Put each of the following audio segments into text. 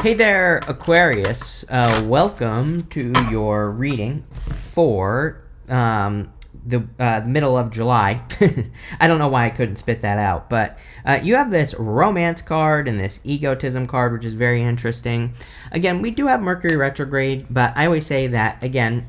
Hey there, Aquarius. Welcome to your reading for the middle of July. I don't know why I couldn't spit that out, but you have this romance card and this egotism card, which is very interesting. Again, we do have Mercury retrograde, but I always say that, again,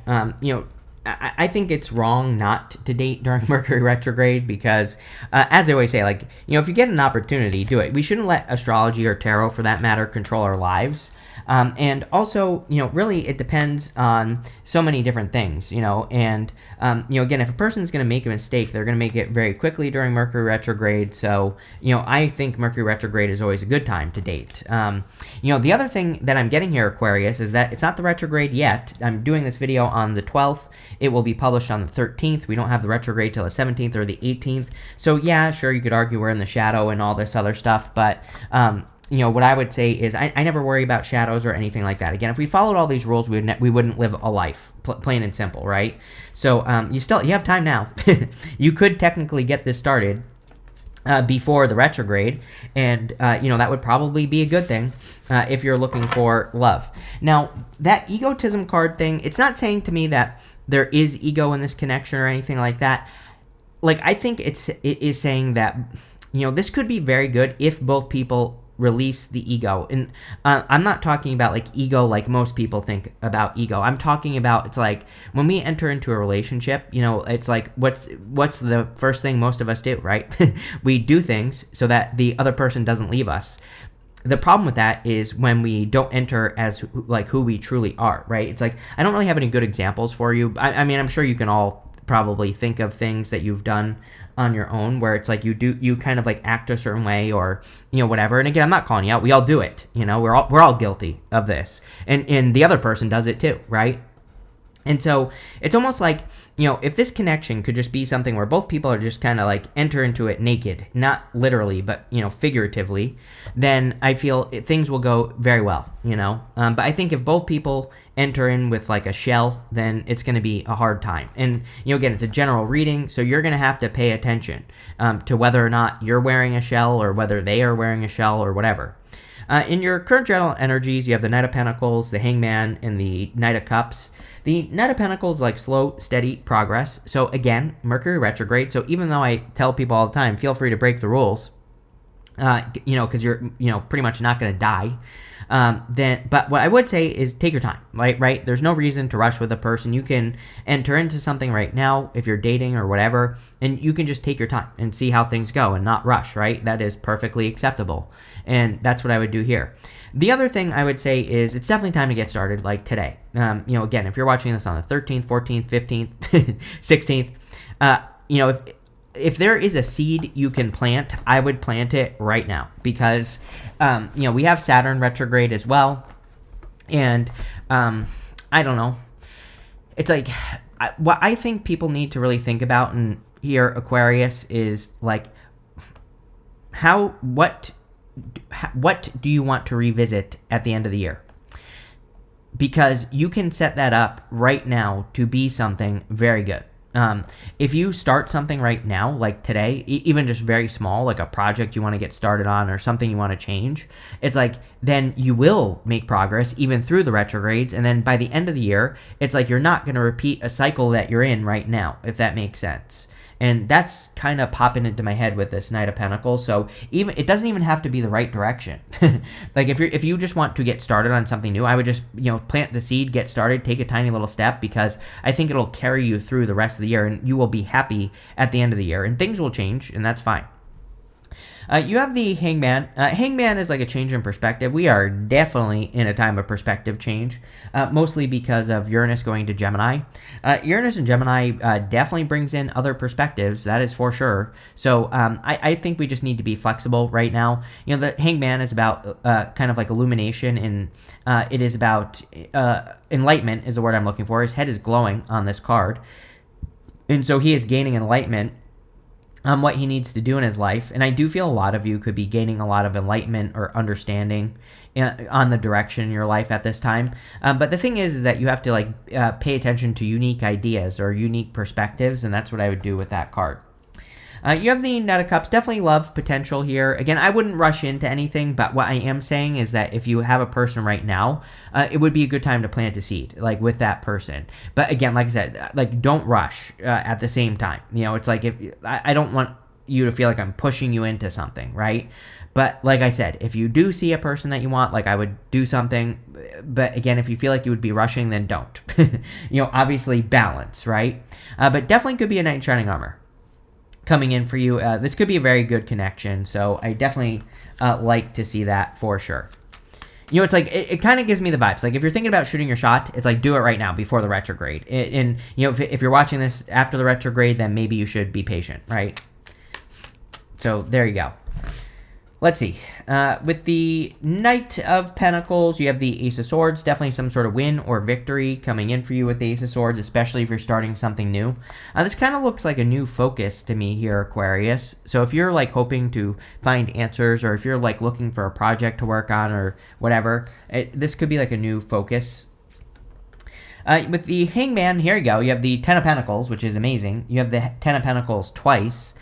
I think it's wrong not to date during Mercury retrograde because, as I always say, if you get an opportunity, do it. We shouldn't let astrology or tarot, for that matter, control our lives. And also, really it depends on so many different things, and, again, if a person's going to make a mistake, they're going to make it very quickly during Mercury retrograde. So, I think Mercury retrograde is always a good time to date. The other thing that I'm getting here, Aquarius, is that it's not the retrograde yet. I'm doing this video on the 12th. It will be published on the 13th. We don't have the retrograde till the 17th or the 18th. So yeah, sure, you could argue we're in the shadow and all this other stuff, but, what I would say is I never worry about shadows or anything like that. Again, if we followed all these rules, we wouldn't live a life, plain and simple, right? So you have time now. You could technically get this started before the retrograde, and that would probably be a good thing if you're looking for love. Now, that egotism card thing, it's not saying to me that there is ego in this connection or anything like that. I think it is saying that this could be very good if both people release the ego. And I'm not talking about ego like most people think about ego. I'm talking about, it's like when we enter into a relationship, it's like what's the first thing most of us do, right? We do things so that the other person doesn't leave us. The problem with that is when we don't enter as who we truly are, right? It's like I don't really have any good examples for you. I mean, I'm sure you can all probably think of things that you've done on your own where it's like you kind of act a certain way or whatever. And again, I'm not calling you out. We all do it. We're all guilty of this, and the other person does it too, right? And so it's almost like, if this connection could just be something where both people are just kind of enter into it naked, not literally, but, figuratively, then I feel things will go very well, But I think if both people enter in with a shell, then it's going to be a hard time. And, again, it's a general reading, so you're going to have to pay attention to whether or not you're wearing a shell or whether they are wearing a shell or whatever. In your current general energies, you have the Knight of Pentacles, the Hangman, and the Knight of Cups. The Knight of Pentacles slow, steady progress. So again, Mercury retrograde. So even though I tell people all the time, feel free to break the rules, because you're, pretty much not going to die. But what I would say is take your time, right? There's no reason to rush with a person. You can enter into something right now if you're dating or whatever, and you can just take your time and see how things go and not rush, right? That is perfectly acceptable. And that's what I would do here. The other thing I would say is it's definitely time to get started, today. Again, if you're watching this on the 13th, 14th, 15th, 16th, if there is a seed you can plant, I would plant it right now because, we have Saturn retrograde as well. And I don't know. It's what I think people need to really think about and here, Aquarius, is what do you want to revisit at the end of the year? Because you can set that up right now to be something very good. If you start something right now, like today, even just very small, like a project you want to get started on or something you want to change, it's then you will make progress even through the retrogrades. And then by the end of the year, it's you're not going to repeat a cycle that you're in right now, if that makes sense. And that's kind of popping into my head with this Knight of Pentacles. So it doesn't even have to be the right direction. If you just want to get started on something new, I would just plant the seed, get started, take a tiny little step, because I think it'll carry you through the rest of the year, and you will be happy at the end of the year. And things will change, and that's fine. You have the Hangman. Hangman is a change in perspective. We are definitely in a time of perspective change, mostly because of Uranus going to Gemini. Uranus and Gemini definitely brings in other perspectives, that is for sure. So I think we just need to be flexible right now. The Hangman is about kind of illumination, and it is about enlightenment is the word I'm looking for. His head is glowing on this card. And so he is gaining enlightenment on what he needs to do in his life. And I do feel a lot of you could be gaining a lot of enlightenment or understanding on the direction in your life at this time. But the thing is that you have to pay attention to unique ideas or unique perspectives, and that's what I would do with that card. You have the Knight of Cups. Definitely love potential here. Again, I wouldn't rush into anything, but what I am saying is that if you have a person right now, it would be a good time to plant a seed, like with that person. But again, like I said, like don't rush at the same time. It's like if I don't want you to feel like I'm pushing you into something, right? But like I said, if you do see a person that you want, like I would do something. But again, if you feel like you would be rushing, then don't. Obviously balance, right? But definitely could be a Knight in Shining Armor coming in for you. This could be a very good connection. So I definitely like to see that for sure. It's like, it kind of gives me the vibes. Like if you're thinking about shooting your shot, it's like do it right now before the retrograde. And if you're watching this after the retrograde, then maybe you should be patient, right? So there you go. Let's see. With the Knight of Pentacles, you have the Ace of Swords. Definitely some sort of win or victory coming in for you with the Ace of Swords, especially if you're starting something new. This kind of looks like a new focus to me here, Aquarius. So if you're like hoping to find answers, or if you're like looking for a project to work on or whatever, this could be like a new focus. With the Hangman, here you go. You have the Ten of Pentacles, which is amazing. You have the Ten of Pentacles twice.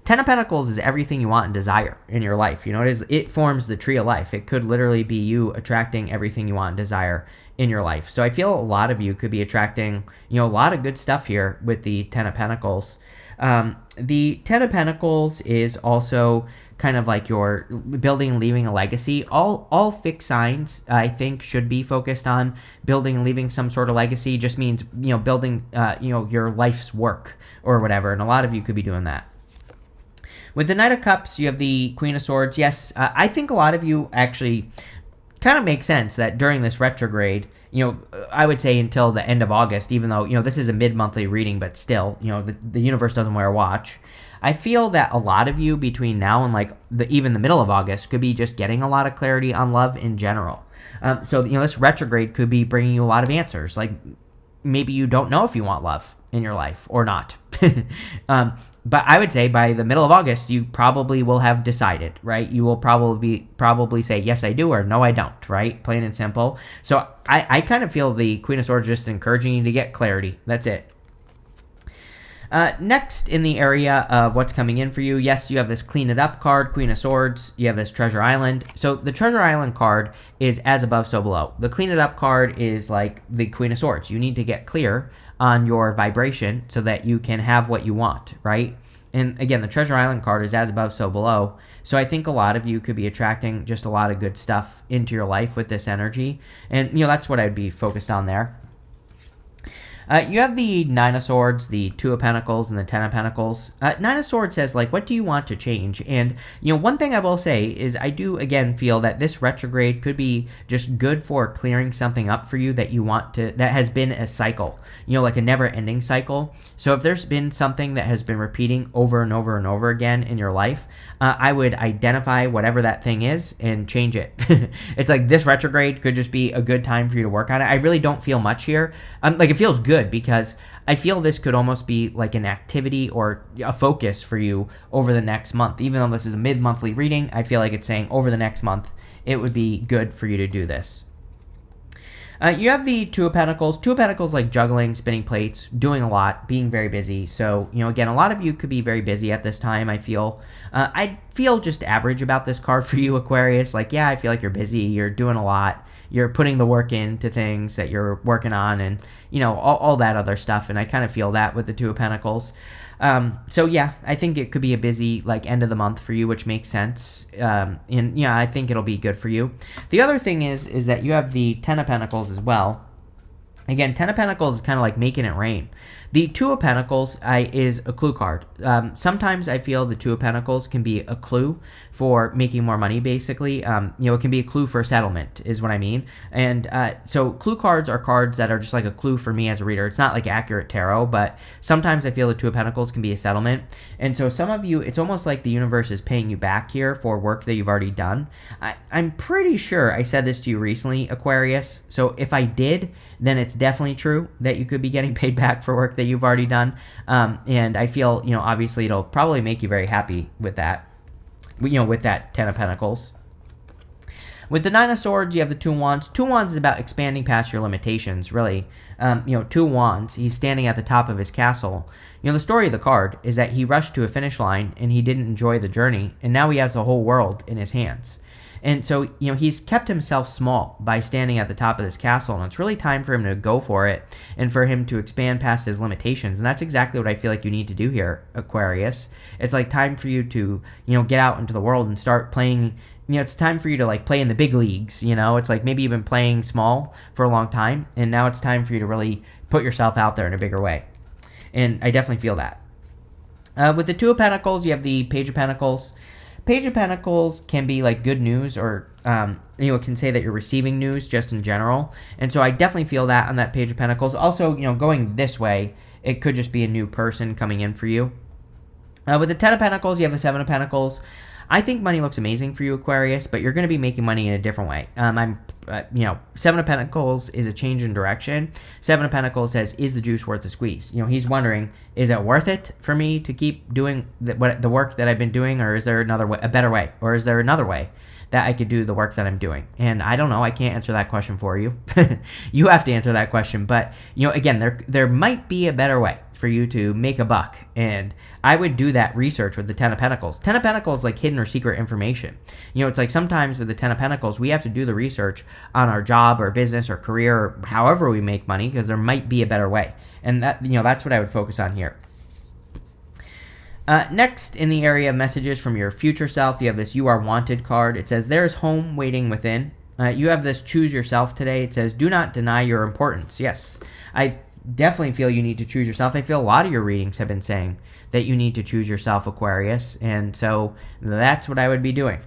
Ten of Pentacles is everything you want and desire in your life. It forms the tree of life. It could literally be you attracting everything you want and desire in your life. So I feel a lot of you could be attracting, a lot of good stuff here with the Ten of Pentacles. The Ten of Pentacles is also kind of like your building and leaving a legacy. All fixed signs, I think, should be focused on building and leaving some sort of legacy. Just means, building, your life's work or whatever. And a lot of you could be doing that. With the Knight of Cups, you have the Queen of Swords. Yes, I think a lot of you actually kind of make sense that during this retrograde, I would say until the end of August, even though, this is a mid-monthly reading, but still, the universe doesn't wear a watch. I feel that a lot of you between now and like even the middle of August could be just getting a lot of clarity on love in general. So, this retrograde could be bringing you a lot of answers. Like maybe you don't know if you want love in your life or not. But I would say by the middle of August, you probably will have decided, right? You will probably say, yes, I do, or no, I don't, right? Plain and simple. So I kind of feel the Queen of Swords just encouraging you to get clarity. That's it. Next, in the area of what's coming in for you, yes, you have this Clean It Up card, Queen of Swords. You have this Treasure Island. So the Treasure Island card is as above, so below. The Clean It Up card is like the Queen of Swords. You need to get clear on your vibration so that you can have what you want, right? And again, the Treasure Island card is as above, so below. So I think a lot of you could be attracting just a lot of good stuff into your life with this energy. And, that's what I'd be focused on there. You have the Nine of Swords, the Two of Pentacles, and the Ten of Pentacles. Nine of Swords says, like, what do you want to change? And, one thing I will say is I do, again, feel that this retrograde could be just good for clearing something up for you that you want to, that has been a cycle, like a never-ending cycle. So if there's been something that has been repeating over and over and over again in your life, I would identify whatever that thing is and change it. It's like this retrograde could just be a good time for you to work on it. I really don't feel much here. Like it feels good because I feel this could almost be like an activity or a focus for you over the next month. Even though this is a mid-monthly reading, I feel like it's saying over the next month, it would be good for you to do this. You have the Two of Pentacles. Two of Pentacles, like juggling, spinning plates, doing a lot, being very busy. So, again, a lot of you could be very busy at this time, I feel. I feel just average about this card for you, Aquarius. Like, yeah, I feel like you're busy. You're doing a lot. You're putting the work into things that you're working on and, all that other stuff. And I kind of feel that with the Two of Pentacles. So yeah, I think it could be a busy like end of the month for you, which makes sense. And yeah, I think it'll be good for you. The other thing is that you have the Ten of Pentacles as well. Again, Ten of Pentacles is kind of like making it rain. The Two of Pentacles is a clue card. Sometimes I feel the Two of Pentacles can be a clue for making more money, basically. It can be a clue for a settlement, is what I mean. And so clue cards are cards that are just like a clue for me as a reader. It's not like accurate tarot, but sometimes I feel the Two of Pentacles can be a settlement. And so some of you, it's almost like the universe is paying you back here for work that you've already done. I'm pretty sure I said this to you recently, Aquarius. So if I did, then it's definitely true that you could be getting paid back for work that you've already done. And I feel, obviously it'll probably make you very happy with that, with that Ten of Pentacles. With the Nine of Swords, you have the Two Wands. Two Wands is about expanding past your limitations, really. Two Wands, he's standing at the top of his castle. The story of the card is that he rushed to a finish line and he didn't enjoy the journey, and now he has the whole world in his hands. And so, he's kept himself small by standing at the top of this castle, and it's really time for him to go for it and for him to expand past his limitations. And that's exactly what I feel like you need to do here, Aquarius. It's like time for you to, get out into the world and start playing. It's time for you to play in the big leagues. It's like maybe you've been playing small for a long time, and now it's time for you to really put yourself out there in a bigger way. And I definitely feel that. With the Two of Pentacles, you have the Page of Pentacles. Page of Pentacles can be good news, or it can say that you're receiving news just in general. And so I definitely feel that on that Page of Pentacles. Also, going this way, it could just be a new person coming in for you. With the Ten of Pentacles, you have the Seven of Pentacles. I think money looks amazing for you, Aquarius, but you're going to be making money in a different way. Seven of Pentacles is a change in direction. Seven of Pentacles says, is the juice worth the squeeze? He's wondering, is it worth it for me to keep doing the work that I've been doing, or is there a better way? Or is there another way that I could do the work that I'm doing? And I don't know. I can't answer that question for you. You have to answer that question. But, again, there might be a better way for you to make a buck. And I would do that research with the Ten of Pentacles. Ten of Pentacles is like hidden or secret information. It's like sometimes with the Ten of Pentacles, we have to do the research on our job or business or career or however we make money, because there might be a better way. And that's what I would focus on here. Next, in the area of messages from your future self, you have this You Are Wanted card. It says, there is home waiting within. You have this Choose Yourself today. It says, do not deny your importance. Yes, I definitely feel you need to choose yourself. I feel a lot of your readings have been saying that you need to choose yourself, Aquarius. And so that's what I would be doing.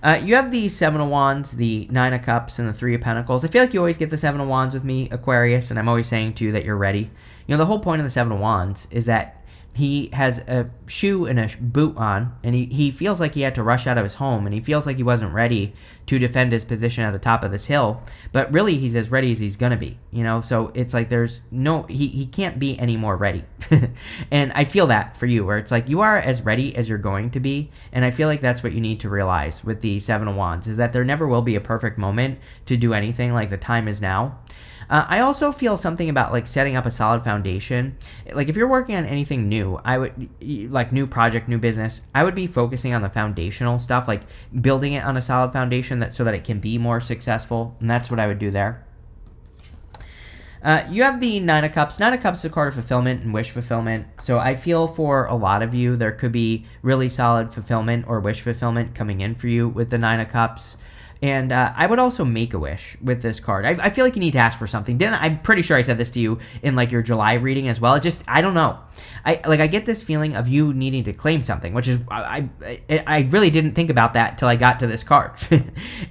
You have the Seven of Wands, the Nine of Cups, and the Three of Pentacles. I feel like you always get the Seven of Wands with me, Aquarius, and I'm always saying to you that you're ready. The whole point of the Seven of Wands is that he has a shoe and a boot on, and he feels like he had to rush out of his home, and he feels like he wasn't ready to defend his position at the top of this hill. But really, he's as ready as he's going to be, So it's like there's no, he can't be any more ready. And I feel that for you, where it's like you are as ready as you're going to be. And I feel like that's what you need to realize with the Seven of Wands, is that there never will be a perfect moment to do anything. Like the time is now. I also feel something about setting up a solid foundation. If you're working on anything new, I would new project, new business, I would be focusing on the foundational stuff, building it on a solid foundation so that it can be more successful. And that's what I would do there. You have the Nine of Cups. Nine of Cups is a card of fulfillment and wish fulfillment. So I feel for a lot of you, there could be really solid fulfillment or wish fulfillment coming in for you with the Nine of Cups. And I would also make a wish with this card. I feel like you need to ask for something. I'm pretty sure I said this to you in your July reading as well. I don't know. I get this feeling of you needing to claim something, which is I really didn't think about that till I got to this card.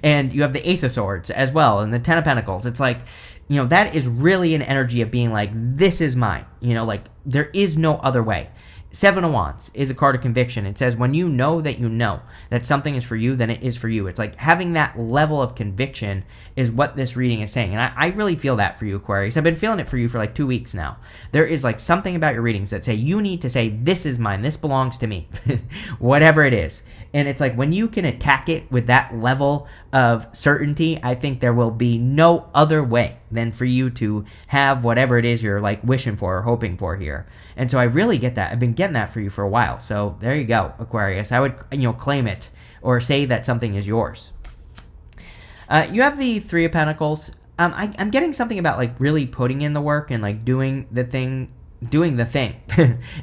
And you have the Ace of Swords as well, and the Ten of Pentacles. It's that is really an energy of being this is mine. There is no other way. Seven of Wands is a card of conviction. It says when you know that something is for you, then it is for you. It's having that level of conviction is what this reading is saying. And I really feel that for you, Aquarius. I've been feeling it for you for 2 weeks now. There is something about your readings that say you need to say, this is mine, this belongs to me, whatever it is. And it's when you can attack it with that level of certainty, I think there will be no other way than for you to have whatever it is you're wishing for or hoping for here. And so I really get that. I've been getting that for you for a while. So there you go, Aquarius. I would, claim it or say that something is yours. You have the Three of Pentacles. I'm getting something about really putting in the work and doing the thing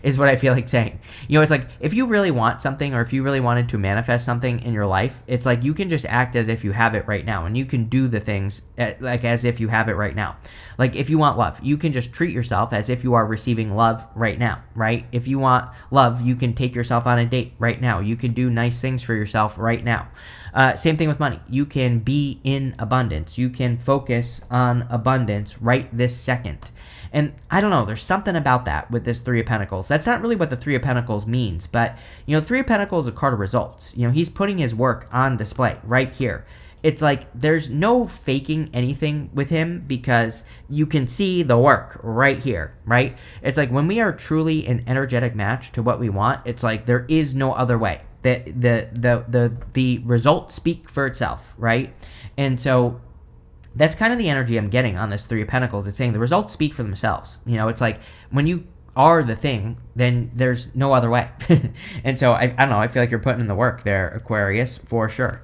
is what I feel like saying. It's if you really want something, or if you really wanted to manifest something in your life, it's you can just act as if you have it right now, and you can do the things as if you have it right now. If you want love, you can just treat yourself as if you are receiving love right now, right? If you want love, you can take yourself on a date right now. You can do nice things for yourself right now. Same thing with money. You can be in abundance. You can focus on abundance right this second. And I don't know, there's something about that with this Three of Pentacles. That's not really what the Three of Pentacles means, but, Three of Pentacles is a card of results. He's putting his work on display right here. It's there's no faking anything with him, because you can see the work right here, right? It's when we are truly an energetic match to what we want, it's there is no other way. The results speak for itself, right? And so that's kind of the energy I'm getting on this Three of Pentacles. It's saying the results speak for themselves. It's like when you are the thing, then there's no other way. And so I don't know, I feel like you're putting in the work there, Aquarius, for sure.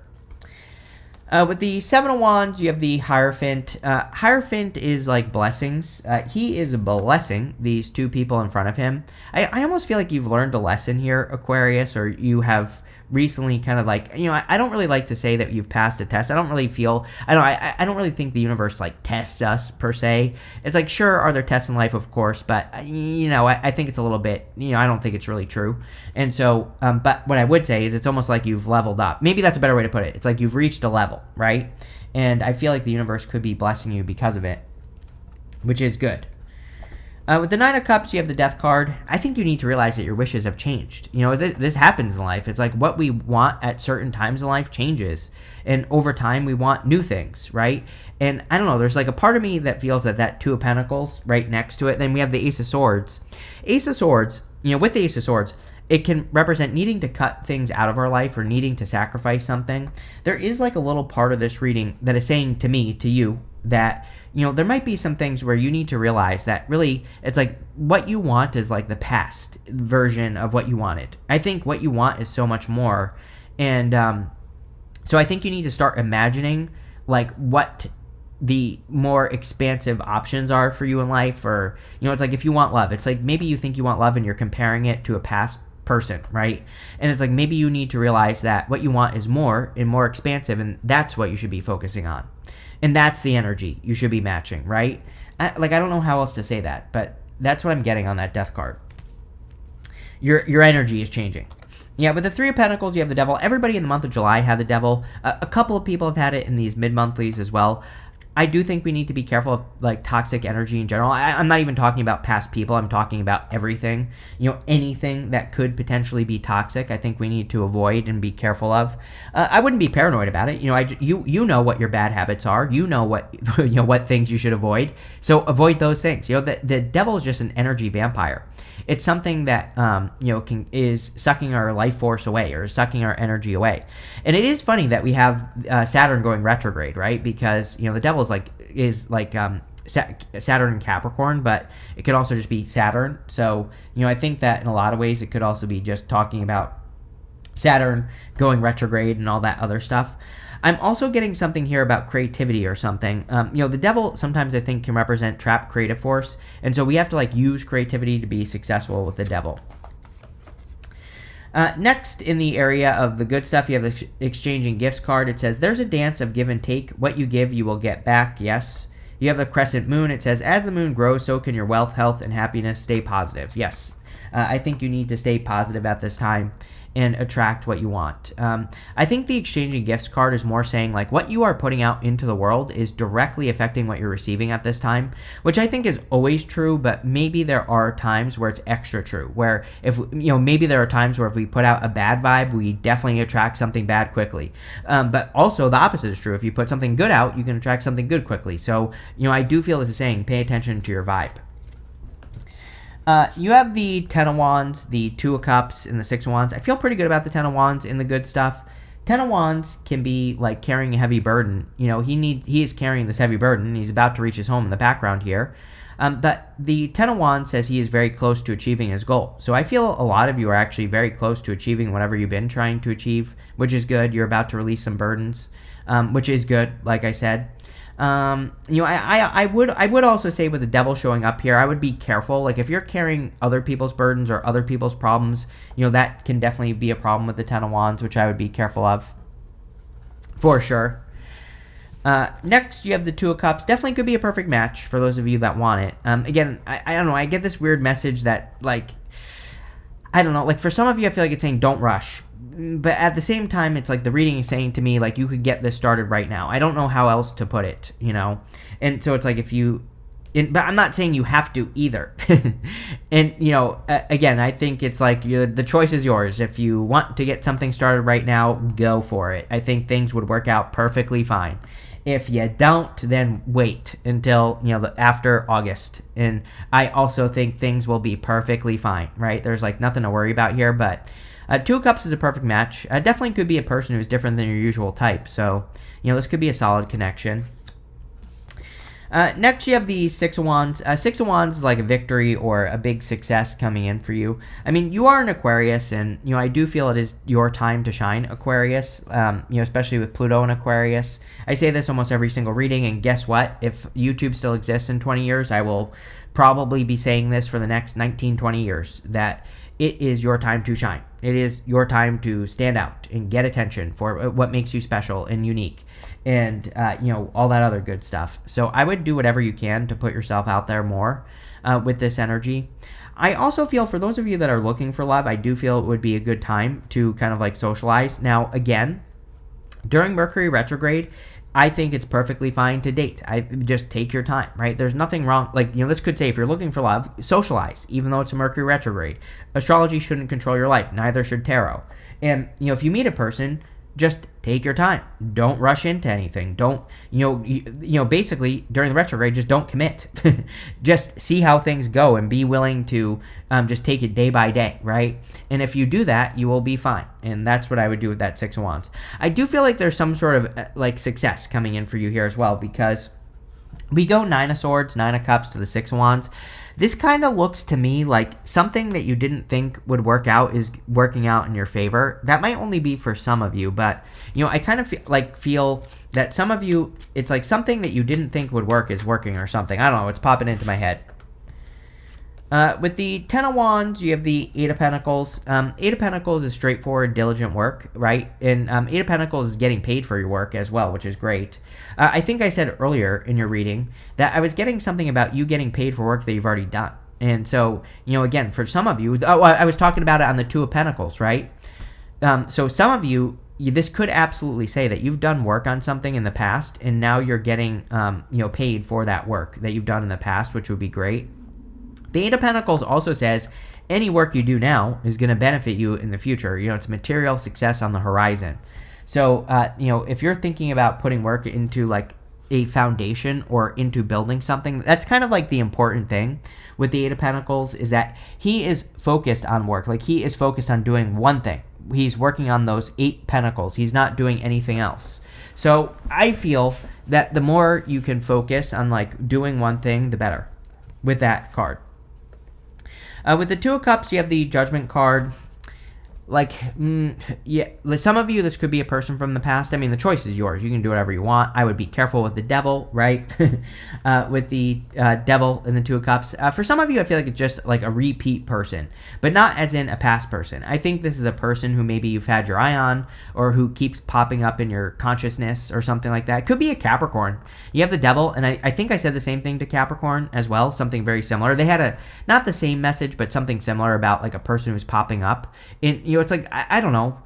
With the Seven of Wands, you have the Hierophant. Hierophant is like blessings. He is blessing these two people in front of him. I almost feel like you've learned a lesson here, Aquarius, or you have recently kind of like, I don't really like to say that you've passed a test. I don't really think the universe like tests us per se. It's like, sure, are there tests in life? Of course, but I think it's a little bit, I don't think it's really true. And so, but what I would say is it's almost like you've leveled up. Maybe that's a better way to put it. It's like you've reached a level, right? And I feel like the universe could be blessing you because of it, which is good. With the Nine of Cups, you have the Death card. I think you need to realize that your wishes have changed. This happens in life. It's like what we want at certain times in life changes. And over time, we want new things, right? And I don't know, there's like a part of me that feels that Two of Pentacles right next to it. Then we have the Ace of Swords. Ace of Swords, with the Ace of Swords, it can represent needing to cut things out of our life or needing to sacrifice something. There is like a little part of this reading that is saying to me, to you, that there might be some things where you need to realize that really it's like what you want is like the past version of what you wanted. I think what you want is so much more. And so I think you need to start imagining like what the more expansive options are for you in life. Or, it's like if you want love, it's like maybe you think you want love and you're comparing it to a past person, right? And it's like maybe you need to realize that what you want is more and more expansive, and that's what you should be focusing on. And that's the energy you should be matching, right? I don't know how else to say that, but that's what I'm getting on that Death card. Your energy is changing. Yeah, with the Three of Pentacles, you have the Devil. Everybody in the month of July had the Devil. A couple of people have had it in these mid-monthlies as well. I do think we need to be careful of like toxic energy in general. I'm not even talking about past people. I'm talking about everything. Anything that could potentially be toxic, I think we need to avoid and be careful of. I wouldn't be paranoid about it. You know what your bad habits are. You know what what things you should avoid. So avoid those things. The Devil is just an energy vampire. It's something that is sucking our life force away or sucking our energy away. And it is funny that we have Saturn going retrograde, right? Because the Devil is like Saturn in Capricorn, but it could also just be Saturn. So I think that in a lot of ways it could also be just talking about Saturn going retrograde and all that other stuff. I'm also getting something here about creativity or something. The Devil sometimes I think can represent trapped creative force, and so we have to use creativity to be successful with the Devil. Next, in the area of the good stuff, you have the exchanging gifts card. It says, there's a dance of give and take. What you give, you will get back. Yes. You have the crescent moon. It says, as the moon grows, so can your wealth, health, and happiness. Stay positive. Yes. I think you need to stay positive at this time and attract what you want. I think the exchanging gifts card is more saying what you are putting out into the world is directly affecting what you're receiving at this time, which I think is always true, but maybe there are times where it's extra true, where if maybe there are times where if we put out a bad vibe, we definitely attract something bad quickly. But also the opposite is true. If you put something good out, you can attract something good quickly. So I do feel this is saying pay attention to your vibe. You have the Ten of Wands, the Two of Cups, and the Six of Wands. I feel pretty good about the Ten of Wands in the good stuff. Ten of Wands can be like carrying a heavy burden. He is carrying this heavy burden. He's about to reach his home in the background here. But the Ten of Wands says he is very close to achieving his goal. So I feel a lot of you are actually very close to achieving whatever you've been trying to achieve, which is good. You're about to release some burdens, which is good, like I said. I would also say with the Devil showing up here, I would be careful. If you're carrying other people's burdens or other people's problems, that can definitely be a problem with the Ten of Wands, which I would be careful of for sure. Next, you have the Two of Cups. Definitely could be a perfect match for those of you that want it. Again, I don't know. I get this weird message that I don't know. For some of you, I feel like it's saying don't rush. But at the same time, it's the reading is saying to me, you could get this started right now. I don't know how else to put it, And so it's if you... but I'm not saying you have to either. And, again, I think it's the choice is yours. If you want to get something started right now, go for it. I think things would work out perfectly fine. If you don't, then wait until, after August. And I also think things will be perfectly fine, right? There's nothing to worry about here, but... Two of Cups is a perfect match. Definitely could be a person who's different than your usual type. So, this could be a solid connection. Next, you have the Six of Wands. Six of Wands is like a victory or a big success coming in for you. I mean, you are an Aquarius, and I do feel it is your time to shine, Aquarius. Especially with Pluto in Aquarius. I say this almost every single reading, and guess what? If YouTube still exists in 20 years, I will probably be saying this for the next 19, 20 years, that it is your time to shine. It is your time to stand out and get attention for what makes you special and unique, and all that other good stuff. So I would do whatever you can to put yourself out there more with this energy. I also feel for those of you that are looking for love, I do feel it would be a good time to kind of like socialize. Now, again, during Mercury retrograde, I think it's perfectly fine to date. I just take your time, right? There's nothing wrong. Like, this could say if you're looking for love, socialize, even though it's a Mercury retrograde. Astrology shouldn't control your life. Neither should tarot. And, if you meet a person, just take your time. Don't rush into anything. Don't, basically during the retrograde, just don't commit. Just see how things go and be willing to just take it day by day, right? And if you do that, you will be fine. And that's what I would do with that Six of Wands. I do feel like there's some sort of success coming in for you here as well, because we go Nine of Swords, Nine of Cups to the Six of Wands. This kind of looks to me like something that you didn't think would work out is working out in your favor. That might only be for some of you, but I kind of feel that some of you, it's like something that you didn't think would work is working or something. I don't know. It's popping into my head. With the Ten of Wands, you have the Eight of Pentacles. Eight of Pentacles is straightforward, diligent work, right? And Eight of Pentacles is getting paid for your work as well, which is great. I think I said earlier in your reading that I was getting something about you getting paid for work that you've already done. And so, again, for some of you, I was talking about it on the Two of Pentacles, right? So some of you, this could absolutely say that you've done work on something in the past, and now you're getting, paid for that work that you've done in the past, which would be great. The Eight of Pentacles also says any work you do now is going to benefit you in the future. It's material success on the horizon. So, if you're thinking about putting work into like a foundation or into building something, that's kind of like the important thing with the Eight of Pentacles is that he is focused on work. Like he is focused on doing one thing. He's working on those 8 pentacles. He's not doing anything else. So I feel that the more you can focus on like doing one thing, the better with that card. With the Two of Cups, you have the Judgment card. Some of you, this could be a person from the past. I mean, the choice is yours. You can do whatever you want. I would be careful with the Devil, right? With the Devil and the Two of Cups. For some of you, I feel like it's just like a repeat person, but not as in a past person. I think this is a person who maybe you've had your eye on or who keeps popping up in your consciousness or something like that. It could be a Capricorn. You have the Devil, and I think I said the same thing to Capricorn as well, something very similar. They had not the same message, but something similar about like a person who's popping up. It's like, I don't know.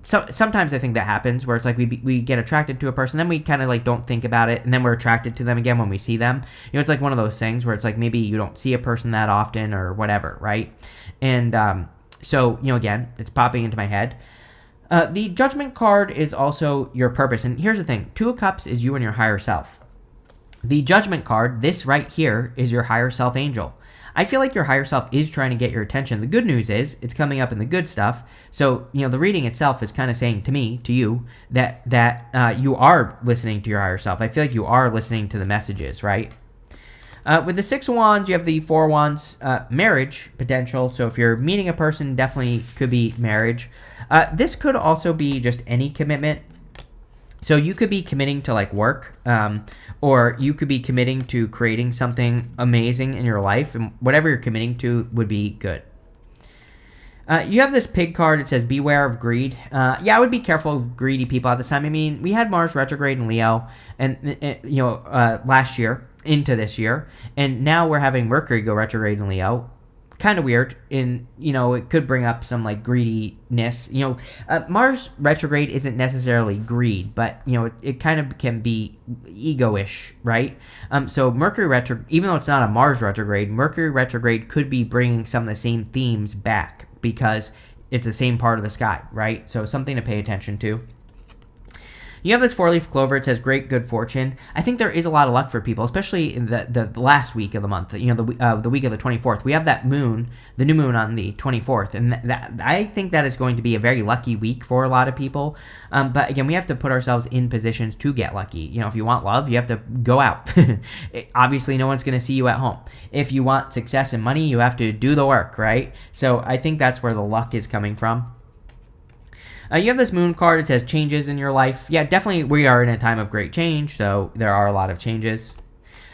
So sometimes I think that happens where it's like we get attracted to a person, then we kind of like don't think about it, and then we're attracted to them again when we see them. It's like one of those things where it's like maybe you don't see a person that often or whatever, right? And so again, it's popping into my head. The Judgment card is also your purpose, and here's the thing: Two of Cups is you and your higher self. The Judgment card, this right here, is your higher self angel. I feel like your higher self is trying to get your attention. The good news is it's coming up in the good stuff. So, the reading itself is kind of saying to you, that you are listening to your higher self. I feel like you are listening to the messages, right? With the Six of Wands, you have the Four of Wands, marriage potential. So if you're meeting a person, definitely could be marriage. This could also be just any commitment. So you could be committing to like work, or you could be committing to creating something amazing in your life, and whatever you're committing to would be good. You have this Pig card. It says beware of greed. I would be careful of greedy people at this time. I mean, we had Mars retrograde in Leo, and last year into this year, and now we're having Mercury go retrograde in Leo. Kind of weird, and it could bring up some like greediness. Mars retrograde isn't necessarily greed, but it kind of can be ego-ish, right? So Mercury retrograde, even though it's not a Mars retrograde, Mercury retrograde could be bringing some of the same themes back because it's the same part of the sky, right? So something to pay attention to. You have this four-leaf clover. It says great good fortune. I think there is a lot of luck for people, especially in the last week of the month. The week of the 24th. We have that moon, the new moon on the 24th, and that I think that is going to be a very lucky week for a lot of people. But again, we have to put ourselves in positions to get lucky. If you want love, you have to go out. Obviously, no one's going to see you at home. If you want success and money, you have to do the work, right? So I think that's where the luck is coming from. You have this moon card. It says changes in your life. Yeah, definitely we are in a time of great change, so there are a lot of changes.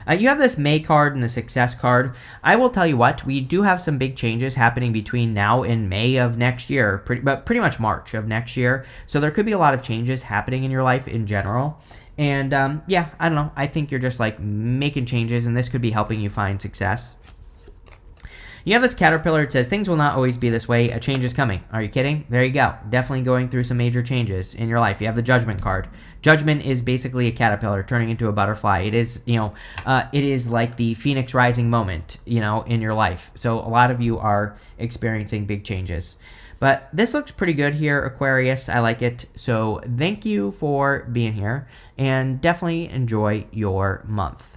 You have this May card and the success card. I will tell you what, we do have some big changes happening between now and May of next year, pretty much March of next year. So there could be a lot of changes happening in your life in general. And yeah, I don't know. I think you're just like making changes, and this could be helping you find success. You have this caterpillar. It says, things will not always be this way. A change is coming. Are you kidding? There you go. Definitely going through some major changes in your life. You have the judgment card. Judgment is basically a caterpillar turning into a butterfly. It is, it is like the phoenix rising moment, in your life. So a lot of you are experiencing big changes. But this looks pretty good here, Aquarius. I like it. So thank you for being here, and definitely enjoy your month.